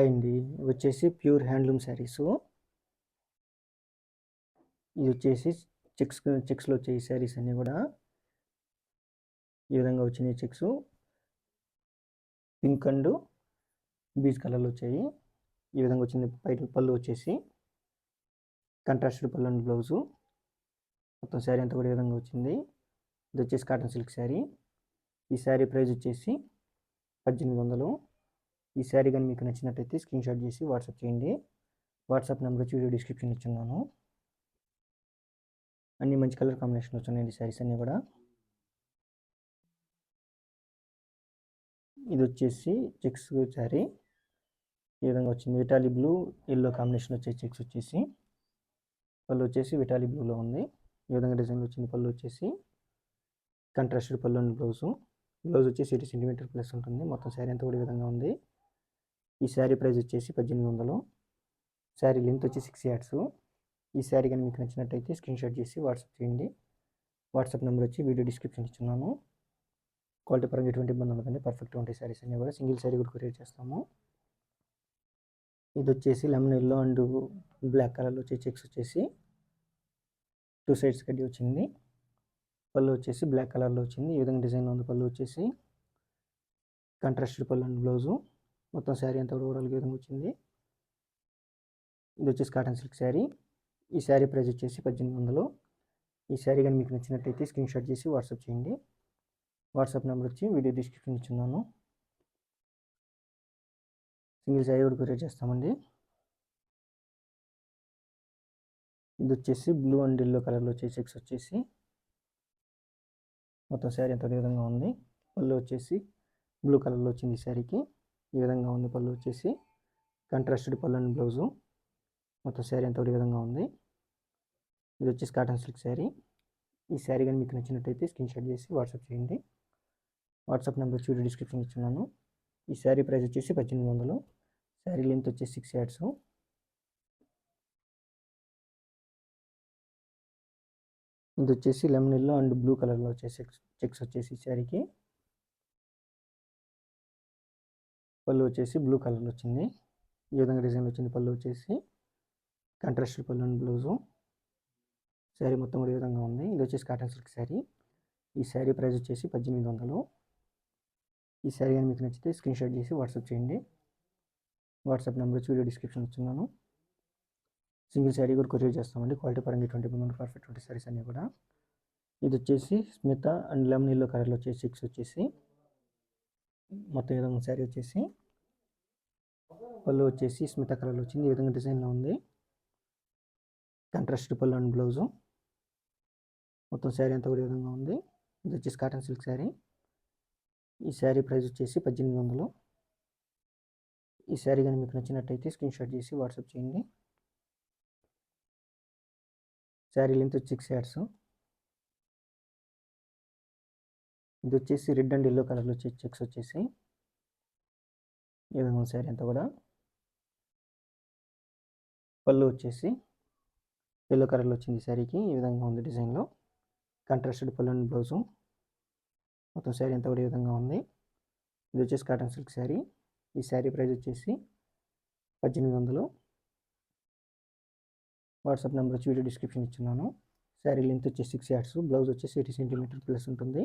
అండి వచ్చేసి pure handloom saris. ఇది వచ్చేసి చెక్స్లో వచ్చాయి శారీస్ అన్నీ కూడా. ఈ విధంగా వచ్చినాయి చెక్స్. పింక్ అండ్ బీచ్ కలర్లో వచ్చాయి. ఈ విధంగా వచ్చింది. పళ్ళు వచ్చేసి కంట్రాస్టెడ్ పళ్ళు అండ్ బ్లౌజు. మొత్తం శారీ అంతా కూడా ఈ విధంగా వచ్చింది. ఇది వచ్చేసి కాటన్ సిల్క్ శారీ. ఈ శారీ ప్రైస్ వచ్చేసి 1800. ఈ శారీ కానీ మీకు నచ్చినట్టయితే స్క్రీన్ షాట్ చేసి వాట్సాప్ చేయండి. వాట్సాప్ నెంబర్ వచ్చి వీడియో డిస్క్రిప్షన్ ఇచ్చున్నాను. అన్ని మంచి కలర్ కాంబినేషన్ వచ్చాయండి శారీస్ అన్నీ కూడా. ఇది వచ్చేసి చెక్స్ శారీ. ఈ విధంగా వచ్చింది. విటాలి బ్లూ ఎల్లో కాంబినేషన్ వచ్చే చెక్స్ వచ్చేసి. పళ్ళు వచ్చేసి విటాలి బ్లూలో ఉంది. ఈ విధంగా డిజైన్ వచ్చింది. పళ్ళు వచ్చేసి కంట్రాస్టెడ్ పళ్ళు అండ్ బ్లౌజు. బ్లౌజ్ వచ్చేసి 80 సెంటీమీటర్ ప్లస్ ఉంటుంది. మొత్తం శారీ అంతా కూడా ఈ విధంగా ఉంది. ఈ శారీ ప్రైస్ వచ్చేసి 1800. శారీ లెంత్ వచ్చి 6 yards. ఈ శారీ కానీ మీకు నచ్చినట్టయితే స్క్రీన్ షాట్ చేసి వాట్సాప్ చేయండి. వాట్సాప్ నెంబర్ వచ్చి వీడియో డిస్క్రిప్షన్ ఇచ్చున్నాను. క్వాలిటీ పరంగా ఎటువంటి ఇబ్బంది ఉండదండి. పర్ఫెక్ట్గా ఉంటాయి శారీస్ అన్నీ కూడా. సింగిల్ శారీ కూడా కొరియర్ చేస్తాము. ఇది వచ్చేసి లెమన్ ఎల్లో అండ్ బ్లాక్ కలర్లో వచ్చే చెక్స్ వచ్చేసి 2 sides కడ్డీ వచ్చింది. పళ్ళు వచ్చేసి బ్లాక్ కలర్లో వచ్చింది. ఈ విధంగా డిజైన్లో ఉంది. పళ్ళు వచ్చేసి కాంట్రాస్టెడ్ పళ్ళు అండ్ బ్లౌజు. మొత్తం శారీ అంతా కూడా ఓవరాల్గా ఈ విధంగా వచ్చింది. ఇది వచ్చేసి కాటన్ సిల్క్ శారీ. ఈ శారీ ప్రైస్ వచ్చేసి 1800. ఈ శారీ కానీ మీకు నచ్చినట్టయితే స్క్రీన్ షాట్ చేసి వాట్సాప్ చేయండి. వాట్సాప్ నెంబర్ వచ్చి వీడియో డిస్క్రిప్షన్ ఇచ్చున్నాను. సింగిల్ శారీ కూడా కొరియర్ చేస్తామండి. ఇది వచ్చేసి బ్లూ అండ్ ఎల్లో కలర్లో వచ్చే చెక్స్ వచ్చేసి మొత్తం శారీ అంతా ఈ విధంగా ఉంది. పళ్ళు వచ్చేసి బ్లూ కలర్లో వచ్చింది ఈ శారీకి. ఈ విధంగా ఉంది. పళ్ళు వచ్చేసి కాంట్రాస్టెడ్ పళ్ళు అండ్ బ్లౌజు. మొత్తం శారీ అంతా ఈ విధంగా ఉంది. ఇది వచ్చేసి కాటన్ సిల్క్ శారీ. ఈ శారీ కానీ మీకు నచ్చినట్టయితే స్క్రీన్ షాట్ చేసి వాట్సాప్ చేయండి. వాట్సాప్ నెంబర్ వచ్చి వీడియో డిస్క్రిప్షన్ ఇచ్చున్నాను. ఈ శారీ ప్రైస్ వచ్చేసి 1800. శారీ లెంత్ వచ్చేసి 6 yards. ఇది వచ్చేసి లెమన్ ఎల్లో అండ్ బ్లూ కలర్లో వచ్చే చెక్స్ వచ్చేసి శారీకి. పళ్ళు వచ్చేసి బ్లూ కలర్లో వచ్చింది. ఈ విధంగా డిజైన్ వచ్చింది. పళ్ళు వచ్చేసి కాంట్రాస్టెడ్ పళ్ళు అండ్ బ్లౌజు. శారీ మొత్తం కూడా ఈ విధంగా ఉంది. ఇది వచ్చేసి కాటన్ సిల్క్ శారీ. ఈ శారీ ప్రైస్ వచ్చేసి 1800. ఈ శారీ కానీ మీకు నచ్చితే స్క్రీన్ షాట్ చేసి వాట్సాప్ చేయండి. వాట్సాప్ నెంబర్ వచ్చి వీడియో డిస్క్రిప్షన్ ఇస్తున్నాను. సింగిల్ శారీ కూడా కొరియర్ చేస్తామండి. క్వాలిటీ పరంగా 20 పర్ఫెక్ట్ 20 శారీస్ అన్నీ కూడా. ఇది వచ్చేసి స్మిత అండ్ లెమన్ ఎల్లో కలర్లో వచ్చే చెక్స్ వచ్చేసి మొత్తం ఈ విధంగా శారీ వచ్చేసి. పళ్ళు వచ్చేసి స్మిత కలర్లో వచ్చింది. ఈ విధంగా డిజైన్లో ఉంది. కాంట్రాస్ట్ పళ్ళు అండ్ బ్లౌజు. మొత్తం శారీ అంతా కూడా ఈ విధంగా ఉంది. ఇది వచ్చేసి కాటన్ సిల్క్ శారీ. ఈ శారీ ప్రైస్ వచ్చేసి 1800. ఈ శారీ కానీ మీకు నచ్చినట్టయితే స్క్రీన్ షాట్ చేసి వాట్సాప్ చేయండి. శారీ లెంత్ వచ్చి 6 yards. ఇది వచ్చేసి రెడ్ అండ్ ఎల్లో కలర్లో వచ్చే చెక్స్ వచ్చేసి ఈ విధంగా శారీ అంతా కూడా. పళ్ళు వచ్చేసి ఎల్లో కలర్లో వచ్చింది శారీకి. ఈ విధంగా ఉంది డిజైన్లో. కాంట్రాస్టెడ్ పళ్ళు అండ్ బ్లౌజు. మొత్తం శారీ అంతా కూడా ఈ విధంగా ఉంది. ఇది వచ్చేసి కాటన్ సిల్క్ శారీ. ఈ శారీ ప్రైస్ వచ్చేసి 1800. వాట్సాప్ నెంబర్ వచ్చి వీడియో డిస్క్రిప్షన్ ఇచ్చున్నాను. శారీ లెంత్ వచ్చేసి 6 yards. బ్లౌజ్ వచ్చేసి 80 సెంటీమీటర్ ప్లస్ ఉంటుంది.